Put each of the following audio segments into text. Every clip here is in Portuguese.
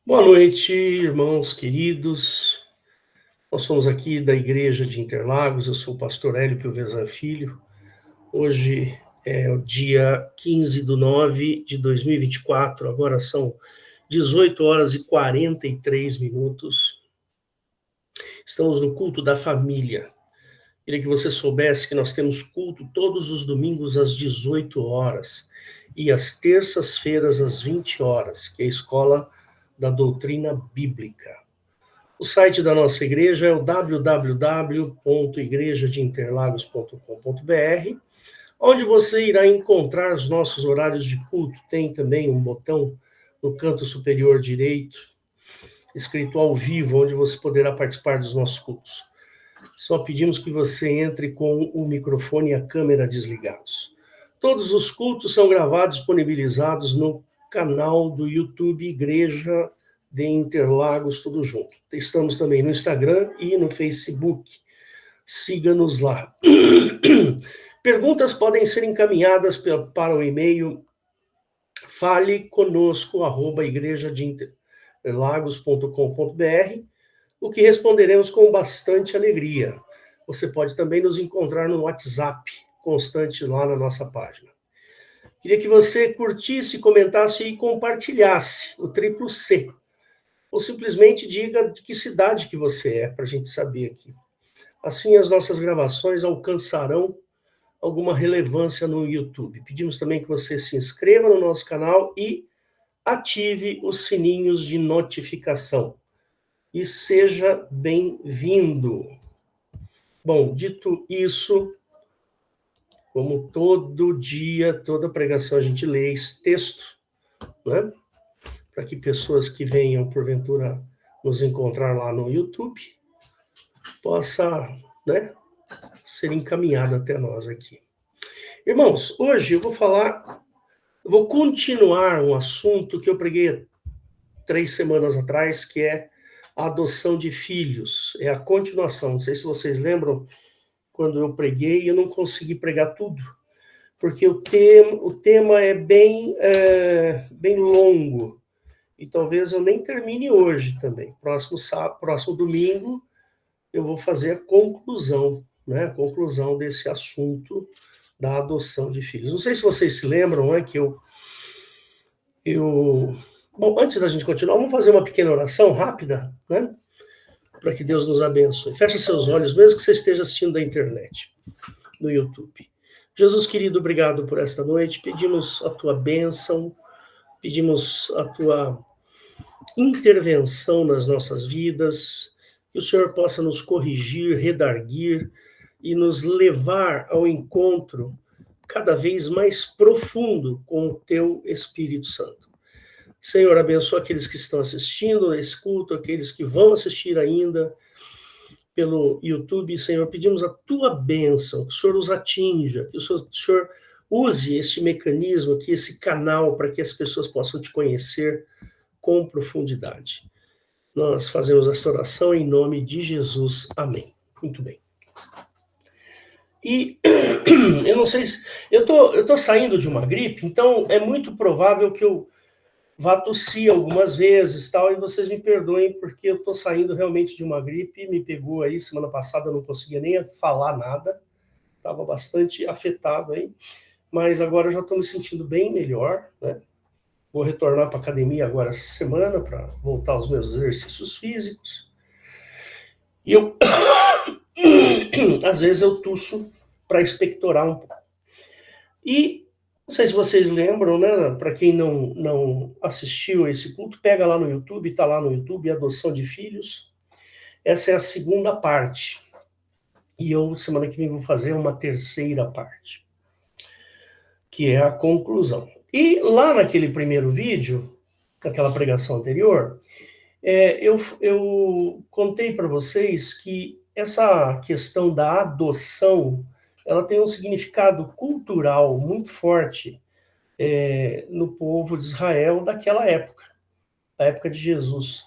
Boa noite, irmãos queridos. Nós somos aqui da Igreja de Interlagos. Eu sou o pastor Hélio Piovesan Filho. Hoje é o dia 15/9/2024. Agora são 18 horas e 43 minutos. Estamos no culto da família. Queria que você soubesse que nós temos culto todos os domingos às 18 horas e às terças-feiras às 20 horas, que é a Escola da Doutrina Bíblica. O site da nossa igreja é o www.igrejadeinterlagos.com.br, onde você irá encontrar os nossos horários de culto. Tem também um botão no canto superior direito, escrito ao vivo, onde você poderá participar dos nossos cultos. Só pedimos que você entre com o microfone e a câmera desligados. Todos os cultos são gravados e disponibilizados no canal do YouTube Igreja de Interlagos, tudo junto. Estamos também no Instagram e no Facebook. Siga-nos lá. Perguntas podem ser encaminhadas para o e-mail faleconosco@igrejadeinterlagos.com.br, o que responderemos com bastante alegria. Você pode também nos encontrar no WhatsApp, constante lá na nossa página. Queria que você curtisse, comentasse e compartilhasse o triplo C. Ou simplesmente diga de que cidade que você é, para a gente saber aqui. Assim, as nossas gravações alcançarão alguma relevância no YouTube. Pedimos também que você se inscreva no nosso canal e ative os sininhos de notificação. E seja bem-vindo. Bom, dito isso, como todo dia, toda pregação a gente lê esse texto, né? Para que pessoas que venham, porventura, nos encontrar lá no YouTube, possa, né, ser encaminhado até nós aqui. Irmãos, hoje eu vou continuar um assunto que eu preguei 3 semanas atrás, que é a adoção de filhos. É a continuação. Não sei se vocês lembram, quando eu preguei, eu não consegui pregar tudo, porque o tema é bem longo. E talvez eu nem termine hoje também. Próximo domingo, eu vou fazer a conclusão, né? A conclusão desse assunto da adoção de filhos. Não sei se vocês se lembram, né, que Bom, antes da gente continuar, vamos fazer uma pequena oração rápida, né? Para que Deus nos abençoe. Feche seus olhos, mesmo que você esteja assistindo da internet, no YouTube. Jesus querido, obrigado por esta noite. Pedimos a tua bênção, pedimos a tua intervenção nas nossas vidas, que o Senhor possa nos corrigir, redarguir e nos levar ao encontro cada vez mais profundo com o teu Espírito Santo. Senhor, abençoa aqueles que estão assistindo esse culto, aqueles que vão assistir ainda pelo YouTube. Senhor, pedimos a tua bênção, que o Senhor os atinja, que o Senhor use este mecanismo aqui, esse canal, para que as pessoas possam te conhecer com profundidade. Nós fazemos essa oração em nome de Jesus. Amém. Muito bem. E eu não sei se... Eu tô saindo de uma gripe, então é muito provável que eu vá tossir algumas vezes, tal, e vocês me perdoem, porque eu tô saindo realmente de uma gripe, me pegou aí, semana passada eu não conseguia nem falar nada, estava bastante afetado aí, mas agora eu já estou me sentindo bem melhor, né? Vou retornar para a academia agora essa semana, para voltar aos meus exercícios físicos. E eu, às vezes eu tuço para expectorar um pouco. E não sei se vocês lembram, né? Para quem não assistiu a esse culto, pega lá no YouTube, está lá no YouTube, Adoção de Filhos. Essa é a segunda parte. E eu, semana que vem, vou fazer uma terceira parte, que é a conclusão. E lá naquele primeiro vídeo, naquela pregação anterior, eu contei para vocês que essa questão da adoção, ela tem um significado cultural muito forte no povo de Israel daquela época, da época de Jesus.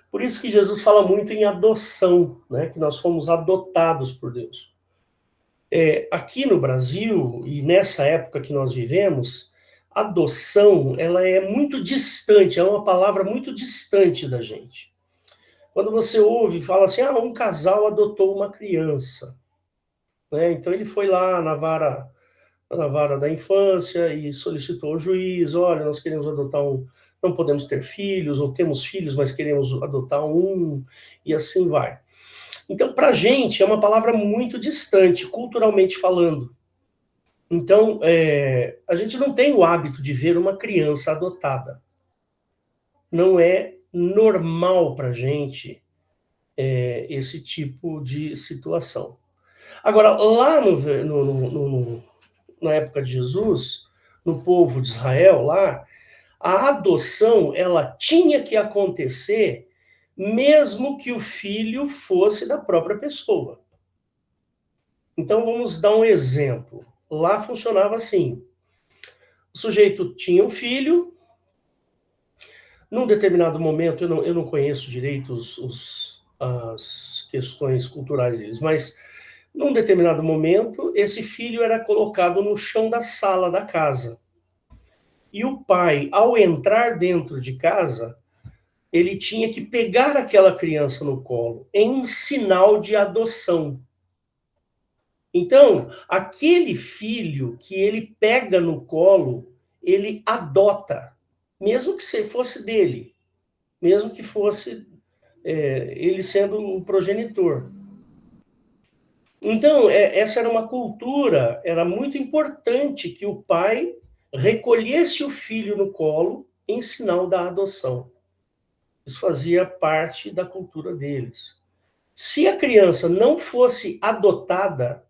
Por isso que Jesus fala muito em adoção, né? Que nós fomos adotados por Deus. Aqui no Brasil, e nessa época que nós vivemos, adoção, ela é muito distante, é uma palavra muito distante da gente. Quando você ouve, fala assim, um casal adotou uma criança, né? Então ele foi lá na vara da infância e solicitou ao juiz, olha, nós queremos adotar não podemos ter filhos, ou temos filhos, mas queremos adotar um, e assim vai. Então, para a gente, é uma palavra muito distante, culturalmente falando. Então, a gente não tem o hábito de ver uma criança adotada. Não é normal para a gente esse tipo de situação. Agora, lá na época de Jesus, no povo de Israel, lá, a adoção, ela tinha que acontecer mesmo que o filho fosse da própria pessoa. Então, vamos dar um exemplo. Lá funcionava assim. O sujeito tinha um filho, num determinado momento, eu não conheço direito as questões culturais deles, mas num determinado momento, esse filho era colocado no chão da sala da casa. E o pai, ao entrar dentro de casa, ele tinha que pegar aquela criança no colo, em sinal de adoção. Então, aquele filho que ele pega no colo, ele adota, mesmo que fosse dele, mesmo que fosse ele sendo o progenitor. Então, essa era uma cultura, era muito importante que o pai recolhesse o filho no colo em sinal da adoção. Isso fazia parte da cultura deles. Se a criança não fosse adotada,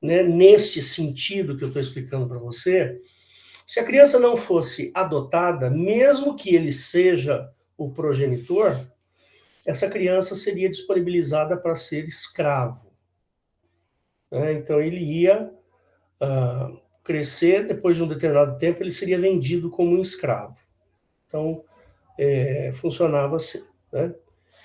né, neste sentido que eu estou explicando para você, se a criança não fosse adotada, mesmo que ele seja o progenitor, essa criança seria disponibilizada para ser escravo. Então, ele ia crescer, depois de um determinado tempo, ele seria vendido como um escravo. Então, funcionava assim, né?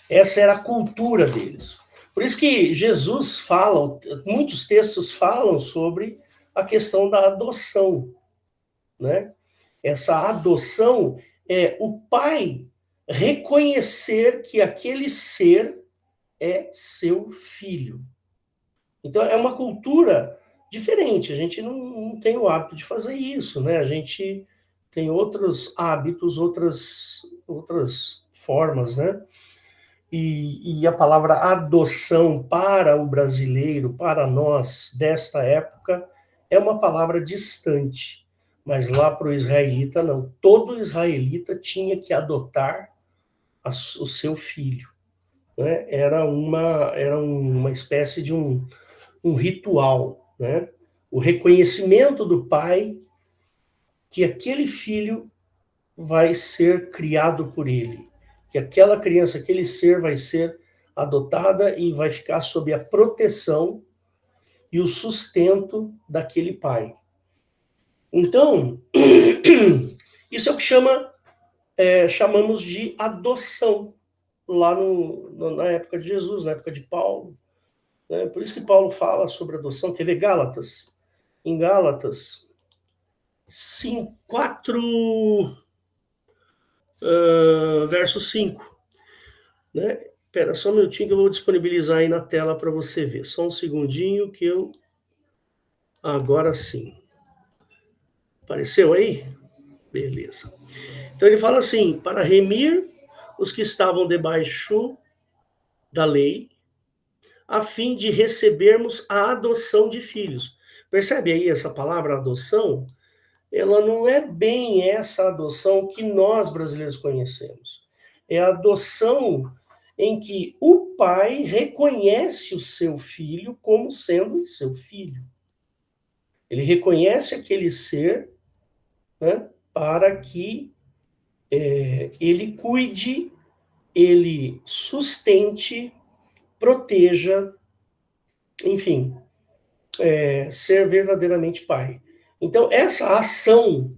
Essa era a cultura deles. Por isso que Jesus fala, muitos textos falam sobre a questão da adoção, né? Essa adoção é o pai reconhecer que aquele ser é seu filho. Então, é uma cultura diferente. A gente não tem o hábito de fazer isso, né? A gente tem outros hábitos, outras formas, né? E a palavra adoção para o brasileiro, para nós, desta época, é uma palavra distante. Mas lá para o israelita, não. Todo israelita tinha que adotar o seu filho, né? Era uma espécie de um ritual, né? O reconhecimento do pai que aquele filho vai ser criado por ele, que aquela criança, aquele ser vai ser adotada e vai ficar sob a proteção e o sustento daquele pai. Então, isso é o que chamamos de adoção, lá na época de Jesus, na época de Paulo. Né? Por isso que Paulo fala sobre adoção. Quer ver Gálatas? Em Gálatas, 4, verso 5. Né? Espera só um minutinho que eu vou disponibilizar aí na tela para você ver. Só um segundinho que eu... Agora sim. Apareceu aí? Beleza. Então ele fala assim, para remir os que estavam debaixo da lei, a fim de recebermos a adoção de filhos. Percebe aí essa palavra adoção? Ela não é bem essa adoção que nós brasileiros conhecemos. É a adoção em que o pai reconhece o seu filho como sendo seu filho. Ele reconhece aquele ser, né, para que ele cuide, ele sustente, proteja, enfim, ser verdadeiramente pai. Então, essa ação,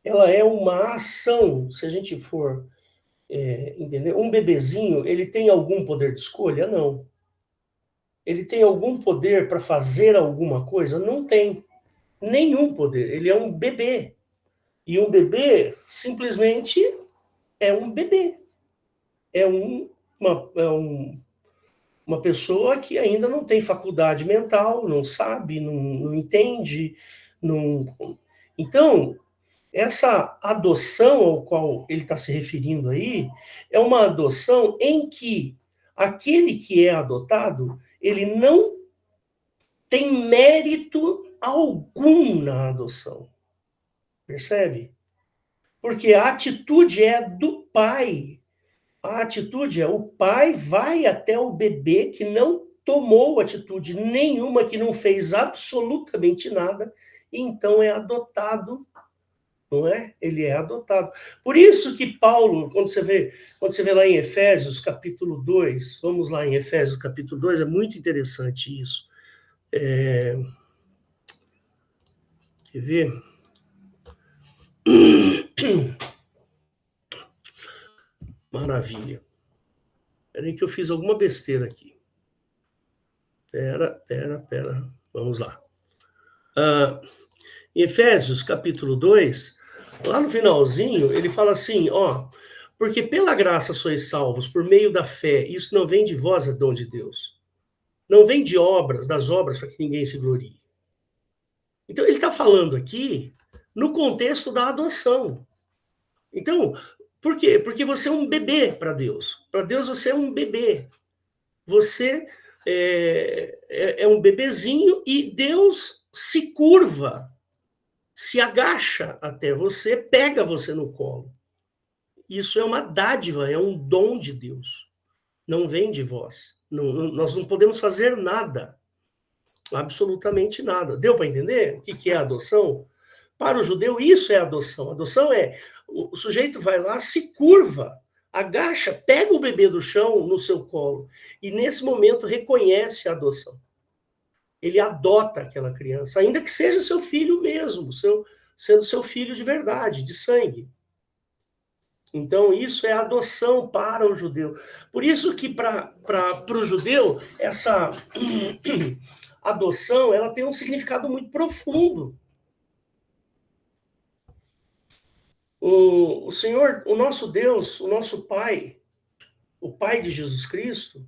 ela é uma ação, se a gente for entender, um bebezinho, ele tem algum poder de escolha? Não. Ele tem algum poder para fazer alguma coisa? Não tem. nenhum poder. Ele é um bebê. E um bebê simplesmente é um bebê. É uma pessoa que ainda não tem faculdade mental, não sabe, não entende. Não... Então, essa adoção ao qual ele está se referindo aí é uma adoção em que aquele que é adotado, ele não tem mérito algum na adoção. Percebe? Porque a atitude é do pai. A atitude é o pai vai até o bebê que não tomou atitude nenhuma, que não fez absolutamente nada, e então é adotado, não é? Ele é adotado. Por isso que Paulo, quando você vê lá em Efésios capítulo 2, vamos lá em Efésios capítulo 2, é muito interessante isso. Quer ver? Maravilha. Peraí que eu fiz alguma besteira aqui. Pera. Vamos lá. Em Efésios, capítulo 2, lá no finalzinho, ele fala assim, ó, porque pela graça sois salvos, por meio da fé, isso não vem de vós, é dom de Deus. Não vem de obras, das obras, para que ninguém se glorie. Então, ele está falando aqui no contexto da adoção. Então, por quê? Porque você é um bebê para Deus. Para Deus, você é um bebê. Você é um bebezinho e Deus se curva, se agacha até você, pega você no colo. Isso é uma dádiva, é um dom de Deus. Não vem de vós. Nós não podemos fazer nada. Absolutamente nada. Deu para entender o que é adoção? Para o judeu, isso é adoção. Adoção é o sujeito vai lá, se curva, agacha, pega o bebê do chão no seu colo e nesse momento reconhece a adoção. Ele adota aquela criança, ainda que seja seu filho mesmo, sendo seu filho de verdade, de sangue. Então, isso é adoção para o judeu. Por isso que, para o judeu, essa adoção ela tem um significado muito profundo. O Senhor, o nosso Deus, o nosso Pai, o Pai de Jesus Cristo,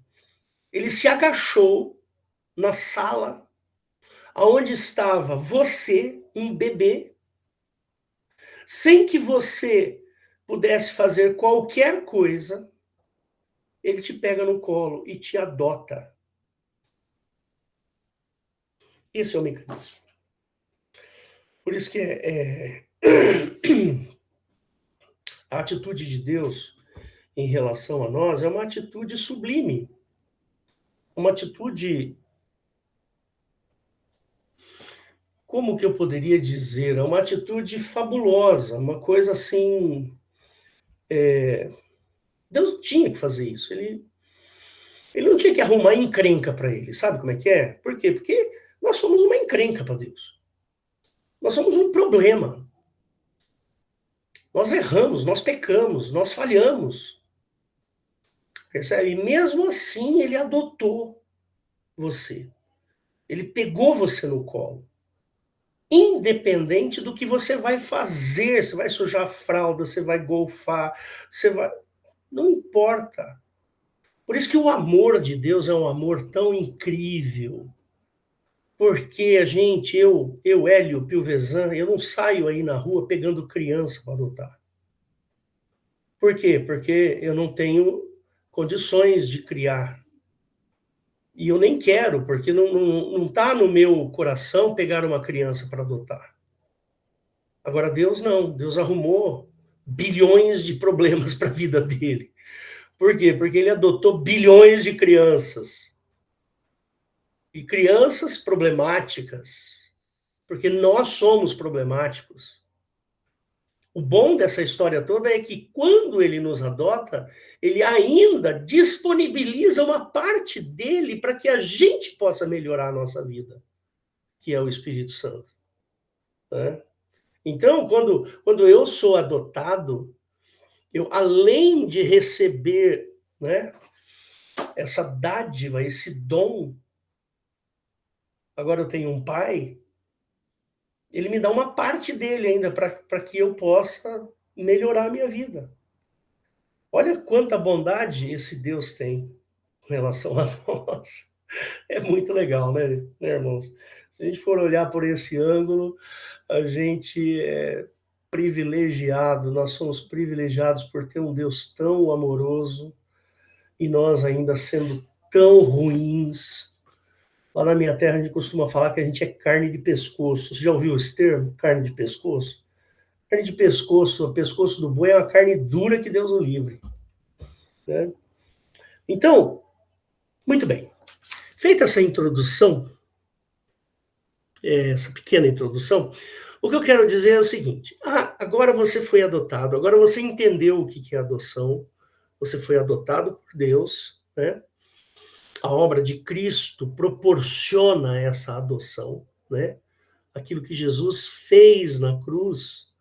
ele se agachou na sala onde estava você, um bebê, sem que você pudesse fazer qualquer coisa, ele te pega no colo e te adota. Esse é o mecanismo. Por isso que a atitude de Deus em relação a nós é uma atitude sublime, uma atitude, como que eu poderia dizer, é uma atitude fabulosa, uma coisa assim, Deus tinha que fazer isso, ele não tinha que arrumar encrenca para ele, sabe como é que é? Por quê? Porque nós somos uma encrenca para Deus. Nós somos um problema. Nós erramos, nós pecamos, nós falhamos. Percebe? E mesmo assim ele adotou você. Ele pegou você no colo. Independente do que você vai fazer, você vai sujar a fralda, você vai golfar, você vai... Não importa. Por isso que o amor de Deus é um amor tão incrível. Porque a gente, Hélio Pilvezan, eu não saio aí na rua pegando criança para adotar. Por quê? Porque eu não tenho condições de criar. E eu nem quero, porque não está no meu coração pegar uma criança para adotar. Agora, Deus não. Deus arrumou bilhões de problemas para a vida dele. Por quê? Porque ele adotou bilhões de crianças. E crianças problemáticas. Porque nós somos problemáticos. O bom dessa história toda é que quando ele nos adota, ele ainda disponibiliza uma parte dele para que a gente possa melhorar a nossa vida, que é o Espírito Santo. Né? Então, quando eu sou adotado, eu, além de receber, né, essa dádiva, esse dom, agora eu tenho um pai, Ele me dá uma parte dele ainda para que eu possa melhorar a minha vida. Olha quanta bondade esse Deus tem com relação a nós. É muito legal, né, irmãos? Se a gente for olhar por esse ângulo, a gente é privilegiado, nós somos privilegiados por ter um Deus tão amoroso e nós ainda sendo tão ruins. Lá na minha terra a gente costuma falar que a gente é carne de pescoço. Você já ouviu esse termo? Carne de pescoço? Carne de pescoço, o pescoço do boi é uma carne dura que Deus o livre. Né? Então, muito bem. Feita essa introdução, essa pequena introdução, o que eu quero dizer é o seguinte: agora você foi adotado, agora você entendeu o que é adoção, você foi adotado por Deus, né? A obra de Cristo proporciona essa adoção, né? Aquilo que Jesus fez na cruz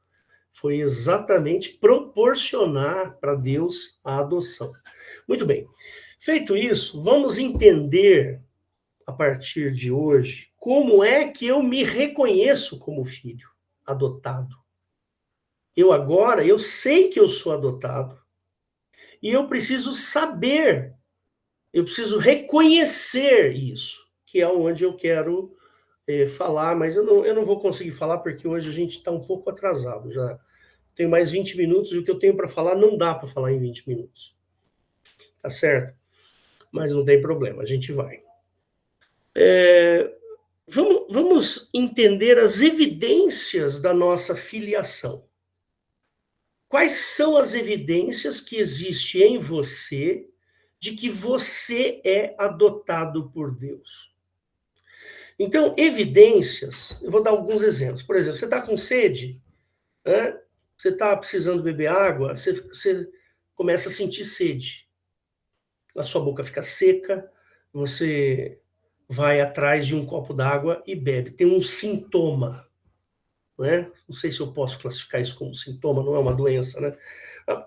foi exatamente proporcionar para Deus a adoção. Muito bem. Feito isso, vamos entender a partir de hoje como é que eu me reconheço como filho adotado. Eu sei que eu sou adotado e eu preciso saber, eu preciso reconhecer isso, que é onde eu quero falar, mas eu não vou conseguir falar porque hoje a gente está um pouco atrasado, já tenho mais 20 minutos e o que eu tenho para falar não dá para falar em 20 minutos. Tá certo? Mas não tem problema, a gente vai. Vamos entender as evidências da nossa filiação. Quais são as evidências que existem em você de que você é adotado por Deus? Então, evidências, eu vou dar alguns exemplos. Por exemplo, você está com sede, né? Você está precisando beber água, você começa a sentir sede. A sua boca fica seca, você vai atrás de um copo d'água e bebe. Tem um sintoma, né? Não sei se eu posso classificar isso como sintoma, não é uma doença, né?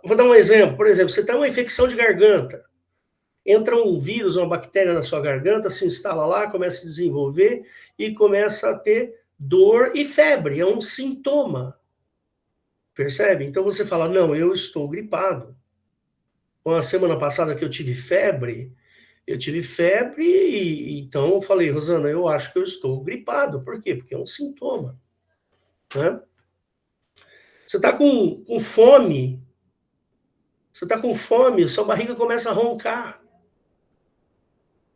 Vou dar um exemplo. Por exemplo, você tem uma infecção de garganta. Entra um vírus, uma bactéria na sua garganta, se instala lá, começa a desenvolver e começa a ter dor e febre. É um sintoma. Percebe? Então você fala, não, eu estou gripado. Uma semana passada que eu tive febre e então eu falei, Rosana, eu acho que eu estou gripado. Por quê? Porque é um sintoma. Né? Você está com fome. Você está com fome, sua barriga começa a roncar.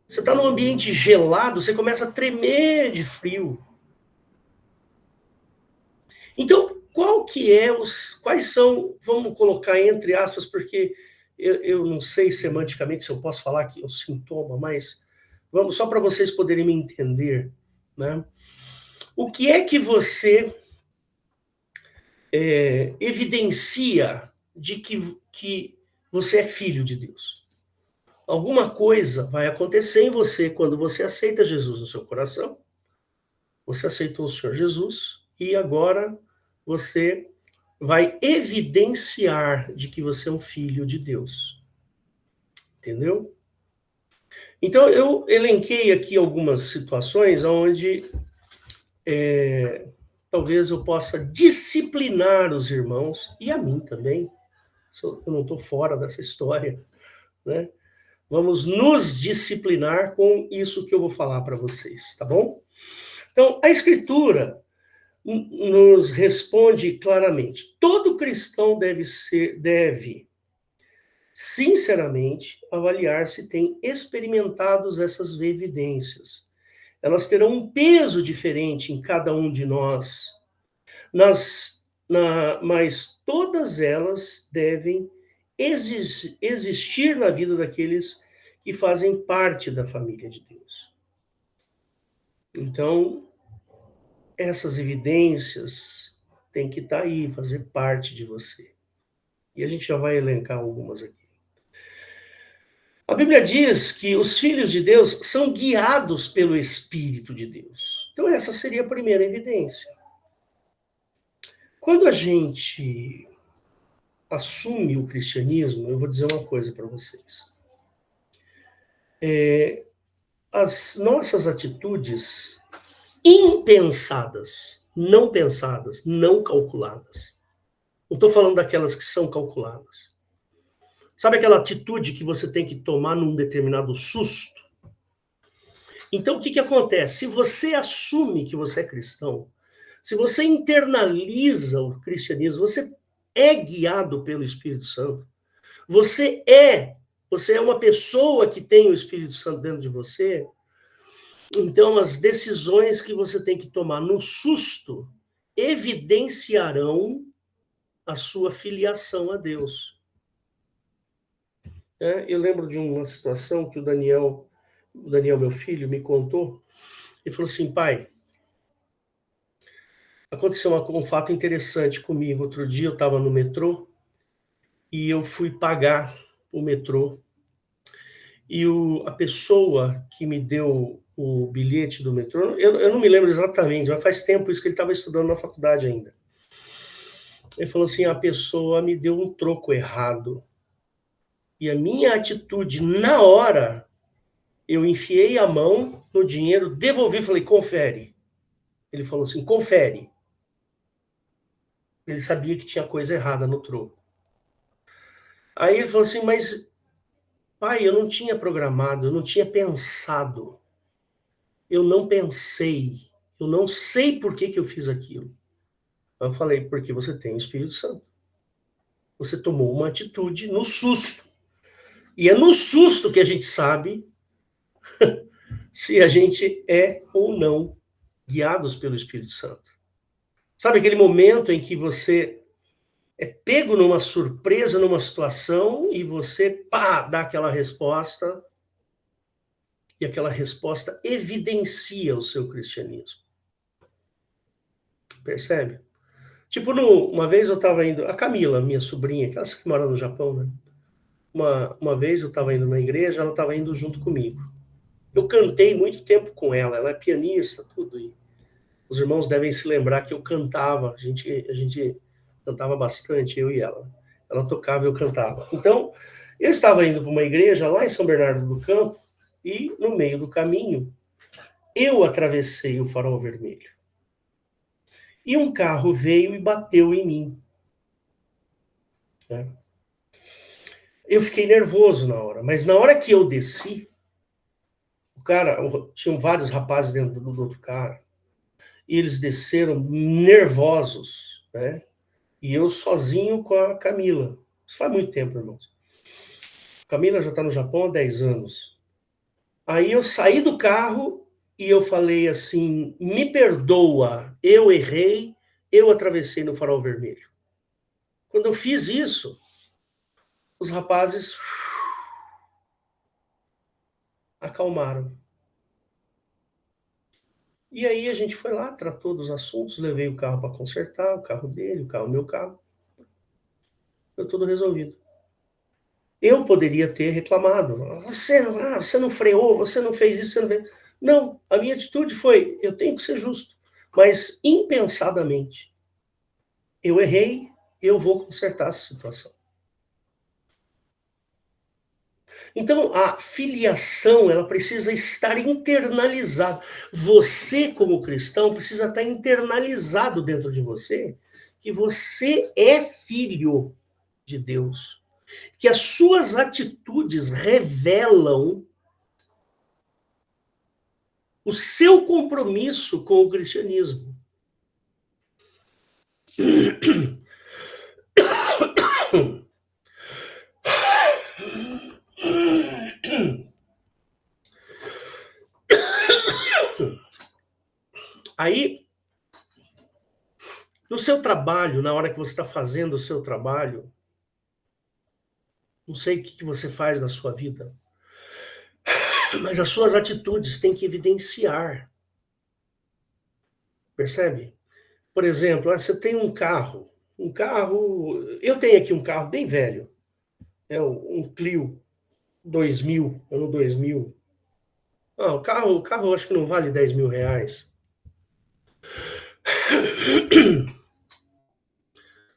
Você está num ambiente gelado, você começa a tremer de frio. Então, quais são, vamos colocar entre aspas, porque eu não sei semanticamente se eu posso falar que é um sintoma, mas vamos só para vocês poderem me entender, né? O que é que você evidencia de que você é filho de Deus? Alguma coisa vai acontecer em você quando você aceita Jesus no seu coração. Você aceitou o Senhor Jesus e agora você vai evidenciar de que você é um filho de Deus. Entendeu? Então, eu elenquei aqui algumas situações onde talvez eu possa disciplinar os irmãos, e a mim também. Eu não estou fora dessa história, né? Vamos nos disciplinar com isso que eu vou falar para vocês, tá bom? Então, a Escritura nos responde claramente. Todo cristão deve, sinceramente, avaliar se tem experimentado essas evidências. Elas terão um peso diferente em cada um de nós, mas todas elas devem existir na vida daqueles que fazem parte da família de Deus. Então, essas evidências têm que estar aí, fazer parte de você. E a gente já vai elencar algumas aqui. A Bíblia diz que os filhos de Deus são guiados pelo Espírito de Deus. Então, essa seria a primeira evidência. Quando a gente assume o cristianismo, eu vou dizer uma coisa para vocês. As nossas atitudes impensadas, não pensadas, não calculadas. Não estou falando daquelas que são calculadas. Sabe aquela atitude que você tem que tomar num determinado susto? Então, o que acontece? Se você assume que você é cristão, se você internaliza o cristianismo, você é guiado pelo Espírito Santo, você é uma pessoa que tem o Espírito Santo dentro de você, então as decisões que você tem que tomar no susto evidenciarão a sua filiação a Deus. Eu lembro de uma situação que o Daniel, meu filho, me contou. Ele falou assim: pai, aconteceu um fato interessante comigo. Outro dia eu estava no metrô e eu fui pagar o metrô. E a pessoa que me deu o bilhete do metrô, eu não me lembro exatamente, mas faz tempo isso que ele estava estudando na faculdade ainda. Ele falou assim: a pessoa me deu um troco errado. E a minha atitude, na hora, eu enfiei a mão no dinheiro, devolvi e falei: confere. Ele falou assim: confere. Ele sabia que tinha coisa errada no troco. Aí ele falou assim: mas, pai, eu não tinha programado, eu não tinha pensado. Eu não pensei. Eu não sei por que eu fiz aquilo. Eu falei: porque você tem o Espírito Santo. Você tomou uma atitude no susto. E é no susto que a gente sabe se a gente é ou não guiados pelo Espírito Santo. Sabe aquele momento em que você é pego numa surpresa, numa situação, e você, pá, dá aquela resposta, e aquela resposta evidencia o seu cristianismo. Percebe? Tipo, uma vez eu estava indo... A Camila, minha sobrinha, aquela que mora no Japão, né? Uma vez eu estava indo na igreja, ela estava indo junto comigo. Eu cantei muito tempo com ela é pianista, tudo. E os irmãos devem se lembrar que eu cantava, a gente cantava bastante, eu e ela. Ela tocava e eu cantava. Então, eu estava indo para uma igreja lá em São Bernardo do Campo, e no meio do caminho, eu atravessei o farol vermelho. E um carro veio e bateu em mim. Né? Eu fiquei nervoso na hora, mas na hora que eu desci, tinham vários rapazes dentro do outro carro, e eles desceram nervosos, né? E eu sozinho com a Camila. Isso faz muito tempo, irmãos. A Camila já está no Japão há 10 anos. Aí eu saí do carro e eu falei assim: me perdoa, eu errei, eu atravessei no farol vermelho. Quando eu fiz isso, os rapazes acalmaram. E aí a gente foi lá, tratou dos assuntos, levei o carro para consertar, o carro dele, o meu carro. Foi tudo resolvido. Eu poderia ter reclamado. Você não freou, você não fez isso, você não fez... Não, a minha atitude foi: eu tenho que ser justo. Mas, impensadamente, eu errei, eu vou consertar essa situação. Então, a filiação, ela precisa estar internalizada. Você, como cristão, precisa estar internalizado dentro de você que você é filho de Deus. Que as suas atitudes revelam o seu compromisso com o cristianismo. Aí, no seu trabalho, na hora que você está fazendo o seu trabalho, não sei o que você faz na sua vida, mas as suas atitudes têm que evidenciar. Percebe? Por exemplo, você tem um carro. Eu tenho aqui um carro bem velho. É um Clio 2000, ano 2000. O carro acho que não vale 10 mil reais.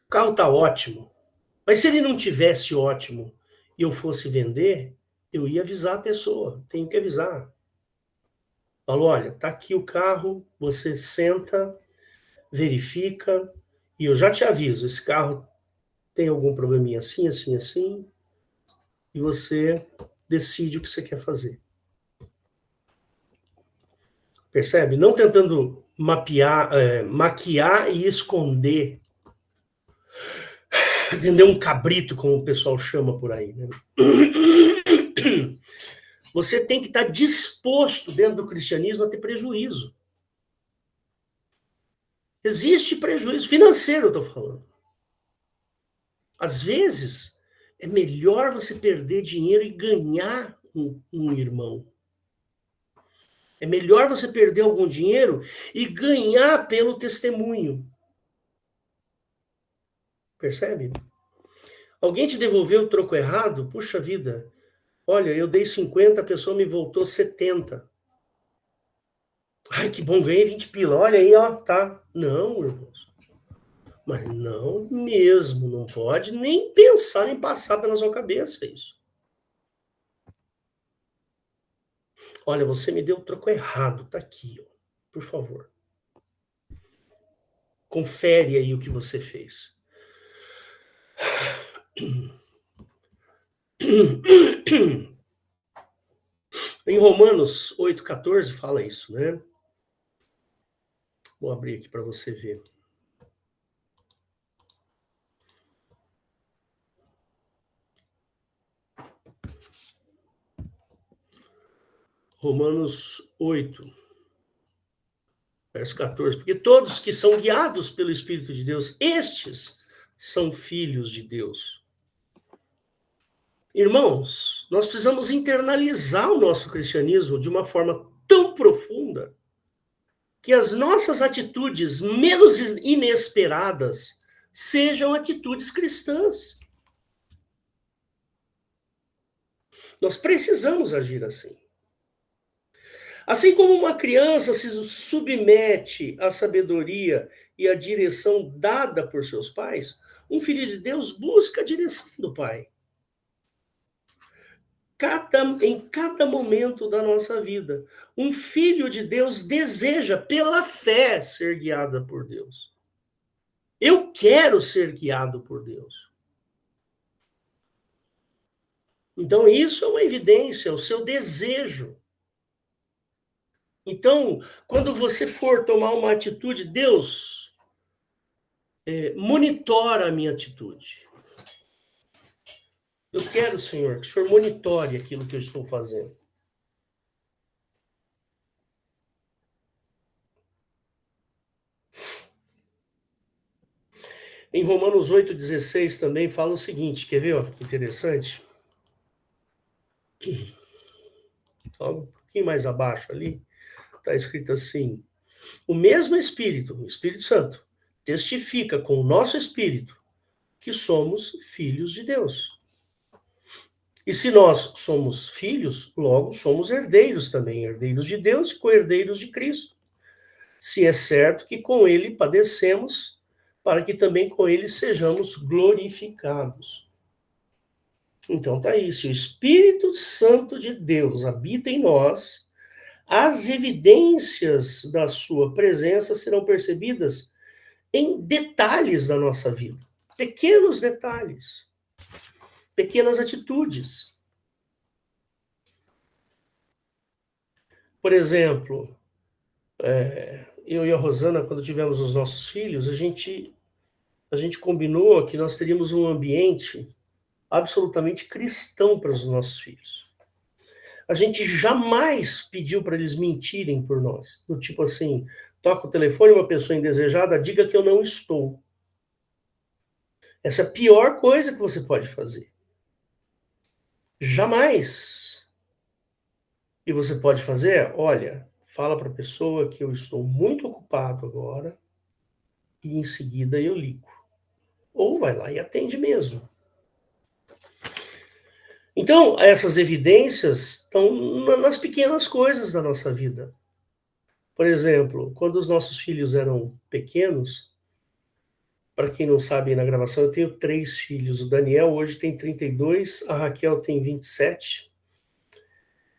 O carro está ótimo. Mas se ele não tivesse ótimo e eu fosse vender, eu ia avisar a pessoa. Tenho que avisar. Falo: olha, tá aqui o carro, você senta, verifica, e eu já te aviso, esse carro tem algum probleminha assim, assim, assim, e você decide o que você quer fazer. Percebe? Não tentando maquiar e esconder, vender um cabrito, como o pessoal chama por aí, né? Você tem que estar disposto, dentro do cristianismo, a ter prejuízo. Existe prejuízo financeiro, eu estou falando. Às vezes, é melhor você perder dinheiro e ganhar um irmão. É melhor você perder algum dinheiro e ganhar pelo testemunho. Percebe? Alguém te devolveu o troco errado? Puxa vida. Olha, eu dei 50, a pessoa me voltou 70. Ai, que bom, ganhei 20 pila. Olha aí, ó, tá. Não, irmãos. Mas não mesmo, não pode nem pensar em passar pela sua cabeça isso. Olha, você me deu o troco errado, tá aqui, ó. Por favor. Confere aí o que você fez. Em Romanos 8,14 fala isso, né? Vou abrir aqui para você ver. Romanos 8, verso 14. Porque todos que são guiados pelo Espírito de Deus, estes são filhos de Deus. Irmãos, nós precisamos internalizar o nosso cristianismo de uma forma tão profunda que as nossas atitudes menos inesperadas sejam atitudes cristãs. Nós precisamos agir assim. Assim como uma criança se submete à sabedoria e à direção dada por seus pais, um filho de Deus busca a direção do pai. Em cada momento da nossa vida, um filho de Deus deseja, pela fé, ser guiado por Deus. Eu quero ser guiado por Deus. Então, isso é uma evidência, o seu desejo. Então, quando você for tomar uma atitude, Deus, monitora a minha atitude. Eu quero, Senhor, que o Senhor monitore aquilo que eu estou fazendo. Em Romanos 8,16 também fala o seguinte, quer ver, ó, que interessante? Só um pouquinho mais abaixo ali, está escrito assim: o mesmo Espírito, o Espírito Santo, testifica com o nosso Espírito que somos filhos de Deus. E se nós somos filhos, logo somos herdeiros também, herdeiros de Deus e co-herdeiros de Cristo. Se é certo que com ele padecemos, para que também com ele sejamos glorificados. Então tá aí, se o Espírito Santo de Deus habita em nós, as evidências da sua presença serão percebidas em detalhes da nossa vida. Pequenos detalhes. Pequenas atitudes. Por exemplo, eu e a Rosana, quando tivemos os nossos filhos, a gente combinou que nós teríamos um ambiente absolutamente cristão para os nossos filhos. A gente jamais pediu para eles mentirem por nós. Do tipo assim, toca o telefone, uma pessoa indesejada, diga que eu não estou. Essa é a pior coisa que você pode fazer. Jamais. E você pode fazer, olha, fala para a pessoa que eu estou muito ocupado agora e em seguida eu ligo. Ou vai lá e atende mesmo. Então, essas evidências estão nas pequenas coisas da nossa vida. Por exemplo, quando os nossos filhos eram pequenos, para quem não sabe, na gravação, eu tenho 3 filhos. O Daniel hoje tem 32, a Raquel tem 27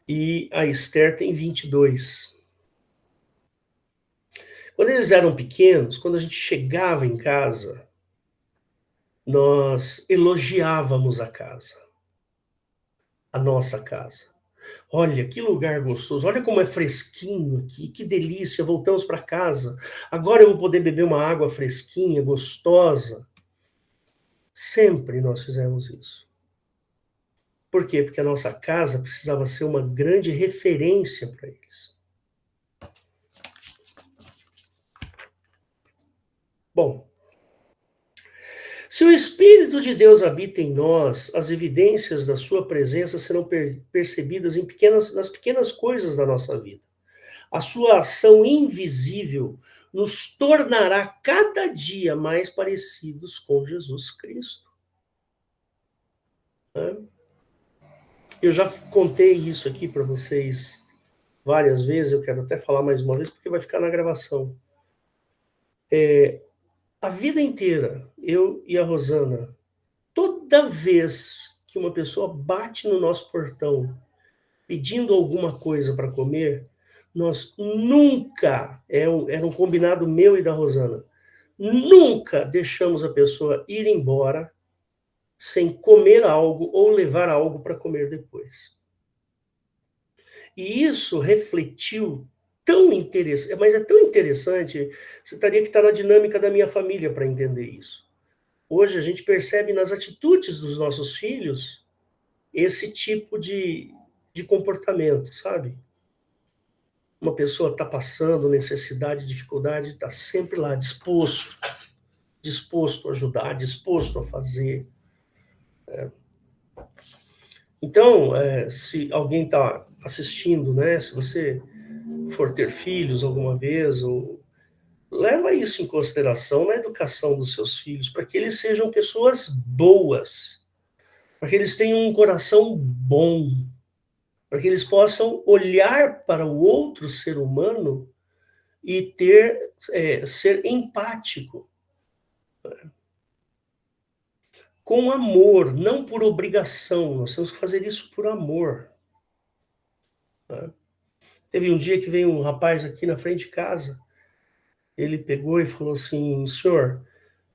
e a Esther tem 22. Quando eles eram pequenos, quando a gente chegava em casa, nós elogiávamos a casa, a nossa casa. Olha, que lugar gostoso, olha como é fresquinho aqui, que delícia, voltamos para casa. Agora eu vou poder beber uma água fresquinha, gostosa. Sempre nós fizemos isso. Por quê? Porque a nossa casa precisava ser uma grande referência para eles. Bom, se o Espírito de Deus habita em nós, as evidências da sua presença serão percebidas nas pequenas coisas da nossa vida. A sua ação invisível nos tornará cada dia mais parecidos com Jesus Cristo. Eu já contei isso aqui para vocês várias vezes, eu quero até falar mais uma vez, porque vai ficar na gravação. A vida inteira, eu e a Rosana, toda vez que uma pessoa bate no nosso portão pedindo alguma coisa para comer, nós nunca, era um combinado meu e da Rosana, nunca deixamos a pessoa ir embora sem comer algo ou levar algo para comer depois. E isso refletiu tão interessante, mas é tão interessante, você teria que estar na dinâmica da minha família para entender isso. Hoje a gente percebe nas atitudes dos nossos filhos esse tipo de comportamento, sabe? Uma pessoa está passando necessidade, dificuldade, está sempre lá, disposto a ajudar, disposto a fazer. Então, se alguém está assistindo, né, se você for ter filhos alguma vez, leva isso em consideração na educação dos seus filhos, para que eles sejam pessoas boas, para que eles tenham um coração bom, para que eles possam olhar para o outro ser humano e ser empático. Com amor, não por obrigação. Nós temos que fazer isso por amor. Teve um dia que veio um rapaz aqui na frente de casa, ele pegou e falou assim, senhor,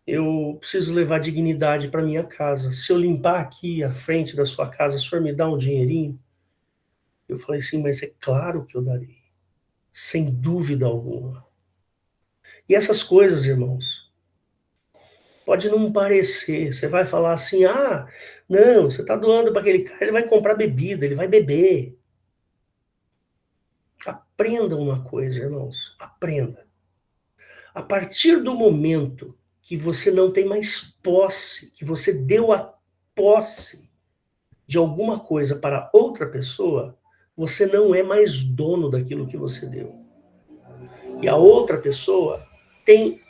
eu preciso levar dignidade para minha casa. Se eu limpar aqui a frente da sua casa, o senhor me dá um dinheirinho? Eu falei assim, mas é claro que eu darei. Sem dúvida alguma. E essas coisas, irmãos, pode não parecer. Você vai falar assim, não, você está doando para aquele cara, ele vai comprar bebida, ele vai beber. Aprenda uma coisa, irmãos, aprenda. A partir do momento que você não tem mais posse, que você deu a posse de alguma coisa para outra pessoa, você não é mais dono daquilo que você deu. E a outra pessoa tem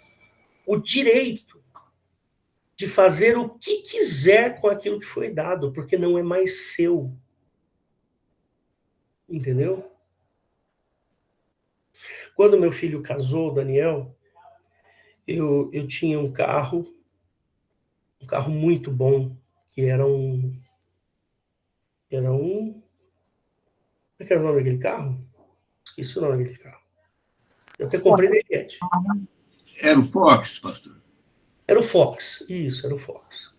o direito de fazer o que quiser com aquilo que foi dado, porque não é mais seu. Entendeu? Quando meu filho casou, Daniel, eu tinha um carro muito bom, que era um... Como é que era o nome daquele carro? Esqueci o nome daquele carro. Eu até comprei na internet. Era o Fox, pastor? Era o Fox, isso, era o Fox.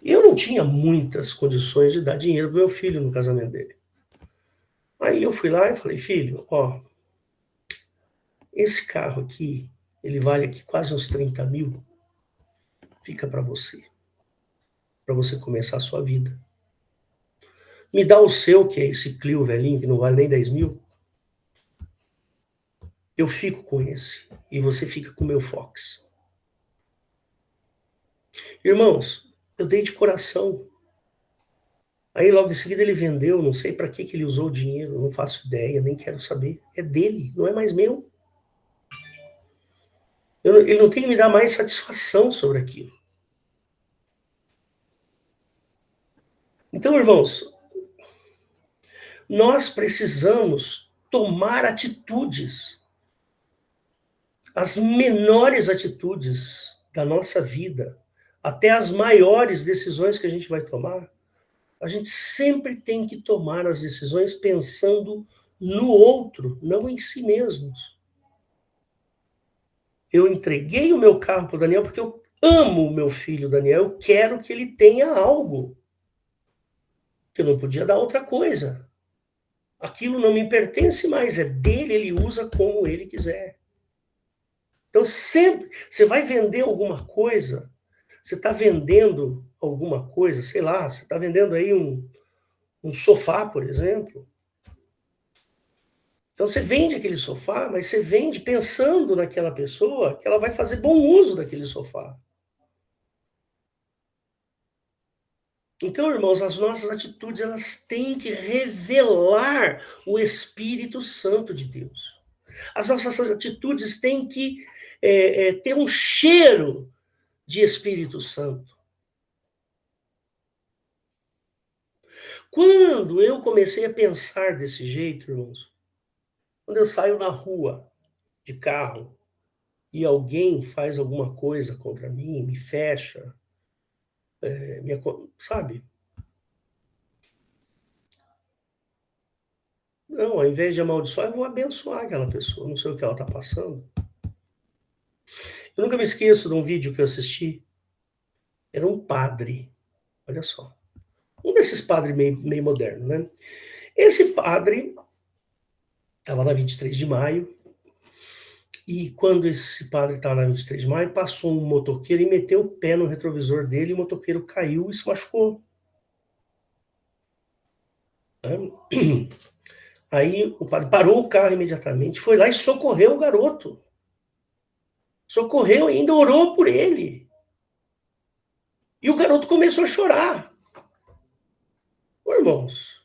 E eu não tinha muitas condições de dar dinheiro pro meu filho no casamento dele. Aí eu fui lá e falei, filho, esse carro aqui, ele vale aqui quase uns 30 mil, fica para você começar a sua vida. Me dá o seu, que é esse Clio velhinho, que não vale nem 10 mil. Eu fico com esse, e você fica com o meu Fox. Irmãos, eu dei de coração. Aí logo em seguida ele vendeu, não sei para que ele usou o dinheiro, não faço ideia, nem quero saber. É dele, não é mais meu. Ele não tem que me dar mais satisfação sobre aquilo. Então, irmãos, nós precisamos tomar atitudes. As menores atitudes da nossa vida, até as maiores decisões que a gente vai tomar, a gente sempre tem que tomar as decisões pensando no outro, não em si mesmos. Eu entreguei o meu carro para o Daniel porque eu amo o meu filho Daniel, eu quero que ele tenha algo. Que eu não podia dar outra coisa. Aquilo não me pertence mais, é dele, ele usa como ele quiser. Então, sempre, você vai vender alguma coisa, você está vendendo alguma coisa, sei lá, você está vendendo aí um sofá, por exemplo. Então, você vende aquele sofá, mas você vende pensando naquela pessoa que ela vai fazer bom uso daquele sofá. Então, irmãos, as nossas atitudes, elas têm que revelar o Espírito Santo de Deus. As nossas atitudes têm que ter um cheiro de Espírito Santo. Quando eu comecei a pensar desse jeito, irmãos, quando eu saio na rua de carro e alguém faz alguma coisa contra mim, me fecha, sabe? Não, ao invés de amaldiçoar, eu vou abençoar aquela pessoa. Não sei o que ela está passando. Eu nunca me esqueço de um vídeo que eu assisti. Era um padre. Olha só. Um desses padres meio modernos, né? Esse padre estava na 23 de maio. E quando esse padre estava na 23 de maio, passou um motoqueiro e meteu o pé no retrovisor dele. E o motoqueiro caiu e se machucou. Aí o padre parou o carro imediatamente, foi lá e socorreu o garoto. Socorreu e ainda orou por ele. E o garoto começou a chorar. Ô, irmãos,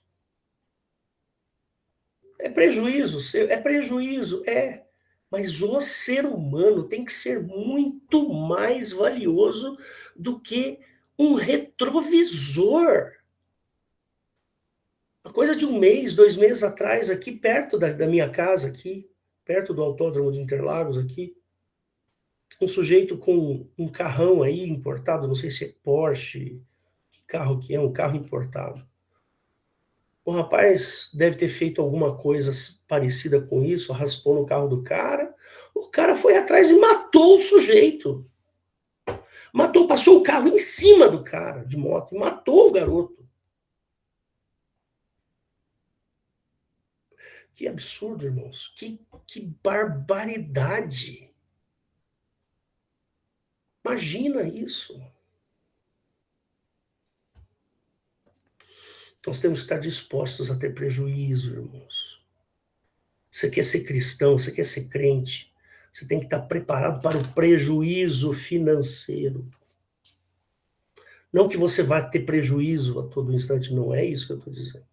é prejuízo, é. Mas o ser humano tem que ser muito mais valioso do que um retrovisor. Uma coisa de 1 mês, 2 meses atrás, aqui perto da minha casa, aqui, perto do Autódromo de Interlagos, aqui, um sujeito com um carrão aí importado, não sei se é Porsche, que carro que é, um carro importado. O rapaz deve ter feito alguma coisa parecida com isso, raspou no carro do cara, o cara foi atrás e matou o sujeito. Matou, passou o carro em cima do cara de moto e matou o garoto. Que absurdo, irmãos. Que barbaridade. Imagina isso. Nós temos que estar dispostos a ter prejuízo, irmãos. Você quer ser cristão, você quer ser crente, você tem que estar preparado para o prejuízo financeiro. Não que você vá ter prejuízo a todo instante, não é isso que eu estou dizendo.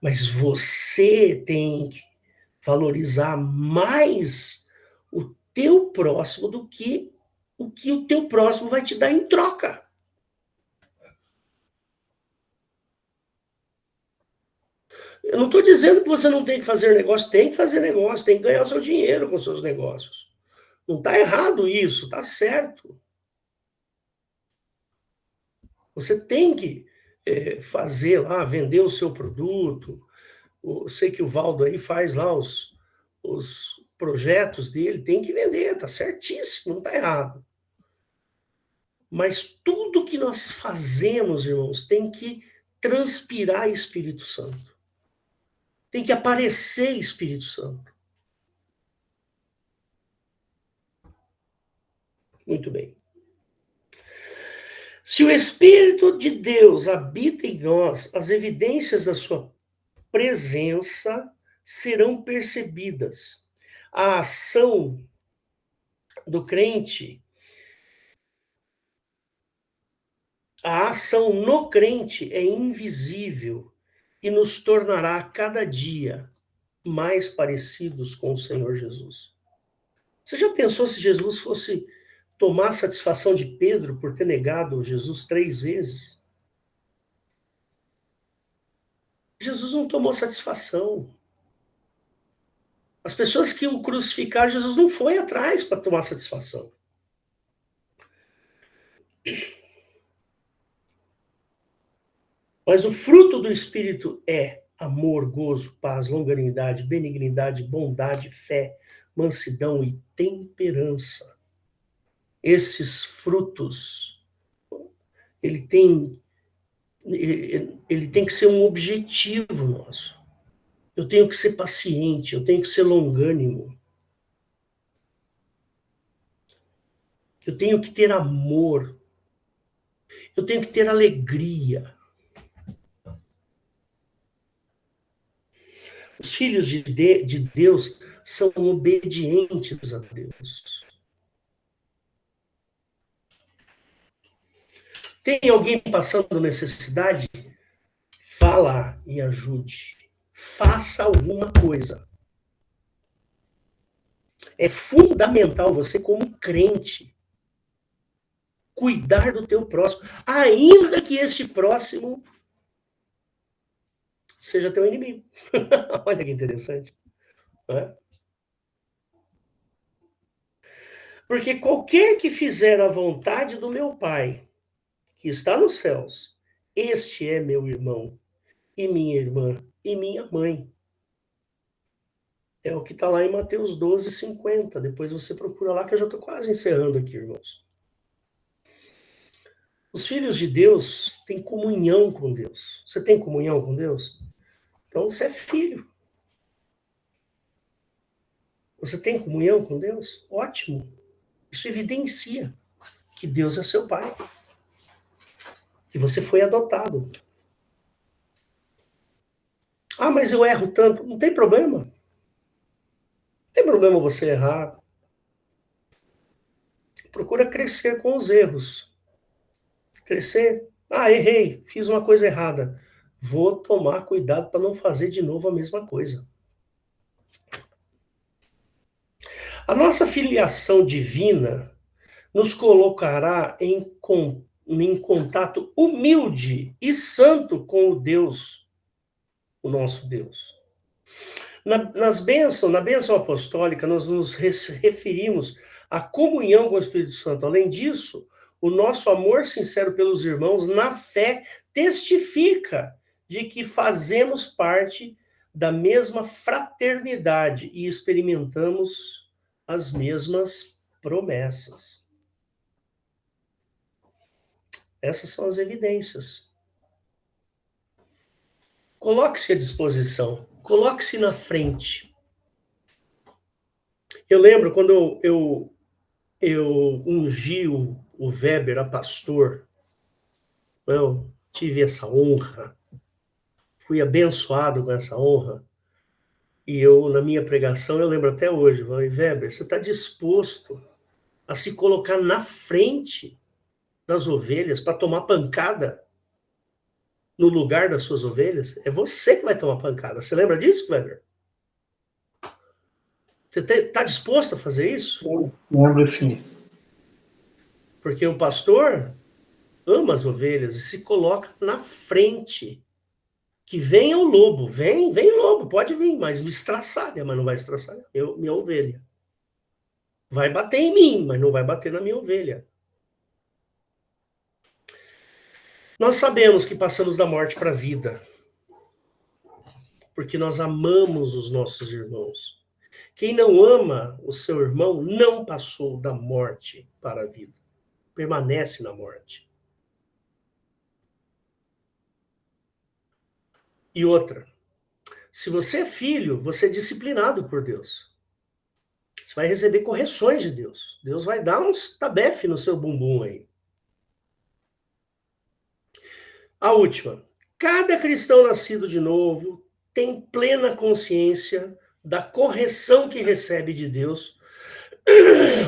Mas você tem que valorizar mais o teu próximo do que o teu próximo vai te dar em troca. Eu não estou dizendo que você não tem que fazer negócio, tem que fazer negócio, tem que ganhar o seu dinheiro com os seus negócios. Não está errado isso, está certo. Você tem que fazer lá, vender o seu produto. Eu sei que o Valdo aí faz lá os projetos dele, tem que vender, está certíssimo, não está errado. Mas tudo que nós fazemos, irmãos, tem que transpirar Espírito Santo. Tem que aparecer Espírito Santo. Muito bem. Se o Espírito de Deus habita em nós, as evidências da sua presença serão percebidas. A ação do crente, a ação no crente é invisível e nos tornará a cada dia mais parecidos com o Senhor Jesus. Você já pensou se Jesus fosse tomar satisfação de Pedro por ter negado Jesus 3 vezes? Jesus não tomou satisfação. As pessoas que o crucificaram, Jesus não foi atrás para tomar satisfação. Mas o fruto do Espírito é amor, gozo, paz, longanimidade, benignidade, bondade, fé, mansidão e temperança. Esses frutos, ele tem que ser um objetivo nosso. Eu tenho que ser paciente, eu tenho que ser longânimo. Eu tenho que ter amor. Eu tenho que ter alegria. Os filhos de Deus são obedientes a Deus. Tem alguém passando necessidade? Vá lá e ajude. Faça alguma coisa. É fundamental você, como crente, cuidar do teu próximo, ainda que este próximo seja teu inimigo. Olha que interessante. Não é? Porque qualquer que fizer a vontade do meu Pai, que está nos céus, este é meu irmão, e minha irmã, e minha mãe. É o que está lá em Mateus 12:50. Depois você procura lá, que eu já estou quase encerrando aqui, irmãos. Os filhos de Deus têm comunhão com Deus. Você tem comunhão com Deus? Então você é filho. Você tem comunhão com Deus? Ótimo. Isso evidencia que Deus é seu pai. Que você foi adotado. Ah, mas eu erro tanto. Não tem problema. Não tem problema você errar. Procura crescer com os erros. Crescer. Ah, errei. Fiz uma coisa errada. Vou tomar cuidado para não fazer de novo a mesma coisa. A nossa filiação divina nos colocará em contato humilde e santo com o Deus, o nosso Deus. Na bênção apostólica, nós nos referimos à comunhão com o Espírito Santo. Além disso, o nosso amor sincero pelos irmãos na fé testifica de que fazemos parte da mesma fraternidade e experimentamos as mesmas promessas. Essas são as evidências. Coloque-se à disposição. Coloque-se na frente. Eu lembro quando eu ungi o Weber a pastor, eu tive essa honra, fui abençoado com essa honra, e eu, na minha pregação, eu lembro até hoje, falei, Weber, você está disposto a se colocar na frente das ovelhas para tomar pancada no lugar das suas ovelhas? É você que vai tomar pancada. Você lembra disso, Weber? Você está disposto a fazer isso? Eu lembro sim. Porque o pastor ama as ovelhas e se coloca na frente. Que venha o lobo, vem o lobo, pode vir, mas me estraçalha, mas não vai estraçalhar minha ovelha. Vai bater em mim, mas não vai bater na minha ovelha. Nós sabemos que passamos da morte para a vida, porque nós amamos os nossos irmãos. Quem não ama o seu irmão não passou da morte para a vida, permanece na morte. E outra, se você é filho, você é disciplinado por Deus. Você vai receber correções de Deus. Deus vai dar uns tabefe no seu bumbum aí. A última. Cada cristão nascido de novo tem plena consciência da correção que recebe de Deus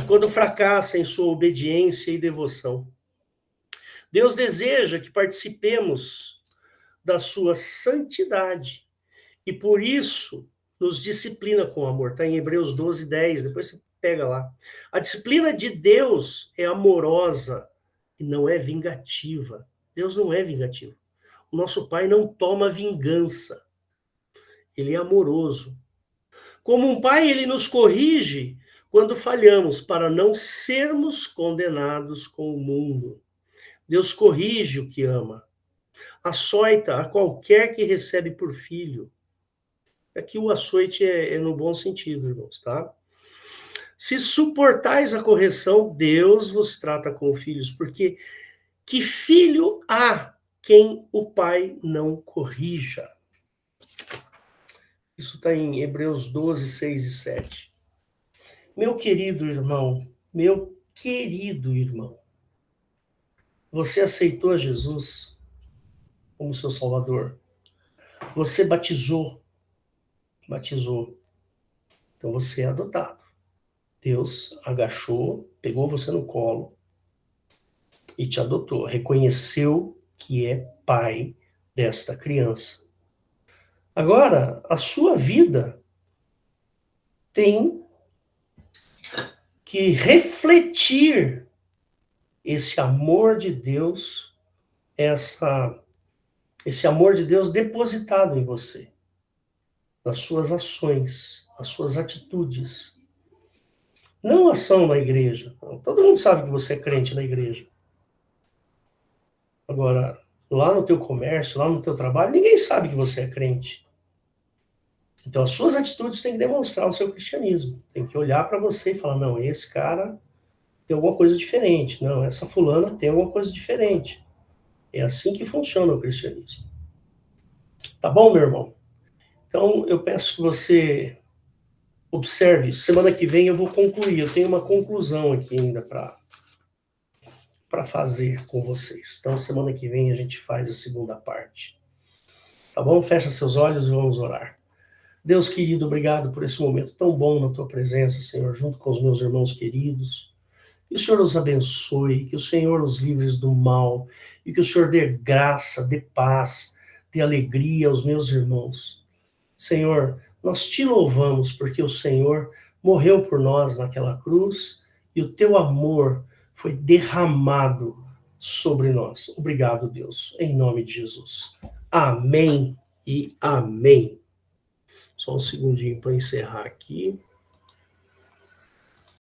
quando fracassa em sua obediência e devoção. Deus deseja que participemos da sua santidade e por isso nos disciplina com amor. Está em Hebreus 12:10, depois você pega lá. A disciplina de Deus é amorosa e não é vingativa. Deus não é vingativo. O nosso Pai não toma vingança. Ele é amoroso. Como um pai, ele nos corrige quando falhamos, para não sermos condenados com o mundo. Deus corrige o que ama. Açoita a qualquer que recebe por filho. Aqui o açoite é no bom sentido, irmãos, tá? Se suportais a correção, Deus vos trata como filhos, porque que filho há quem o pai não corrija? Isso está em Hebreus 12, 6 e 7. Meu querido irmão, você aceitou a Jesus como seu Salvador? Você batizou. Então você é adotado. Deus agachou, pegou você no colo e te adotou. Reconheceu que é pai desta criança. Agora, a sua vida tem que refletir esse amor de Deus, esse amor de Deus depositado em você, nas suas ações, nas suas atitudes. Não ação na igreja. Todo mundo sabe que você é crente na igreja. Agora, lá no teu comércio, lá no teu trabalho, ninguém sabe que você é crente. Então, as suas atitudes têm que demonstrar o seu cristianismo. Tem que olhar para você e falar, não, esse cara tem alguma coisa diferente. Não, essa fulana tem alguma coisa diferente. É assim que funciona o cristianismo. Tá bom, meu irmão? Então, eu peço que você observe. Semana que vem eu vou concluir. Eu tenho uma conclusão aqui ainda para fazer com vocês. Então, semana que vem a gente faz a segunda parte. Tá bom? Fecha seus olhos e vamos orar. Deus querido, obrigado por esse momento tão bom na tua presença, Senhor, junto com os meus irmãos queridos. Que o Senhor os abençoe, que o Senhor os livre do mal e que o Senhor dê graça, dê paz, dê alegria aos meus irmãos. Senhor, nós te louvamos porque o Senhor morreu por nós naquela cruz e o teu amor foi derramado sobre nós. Obrigado, Deus, em nome de Jesus. Amém e amém. Só um segundinho para encerrar aqui.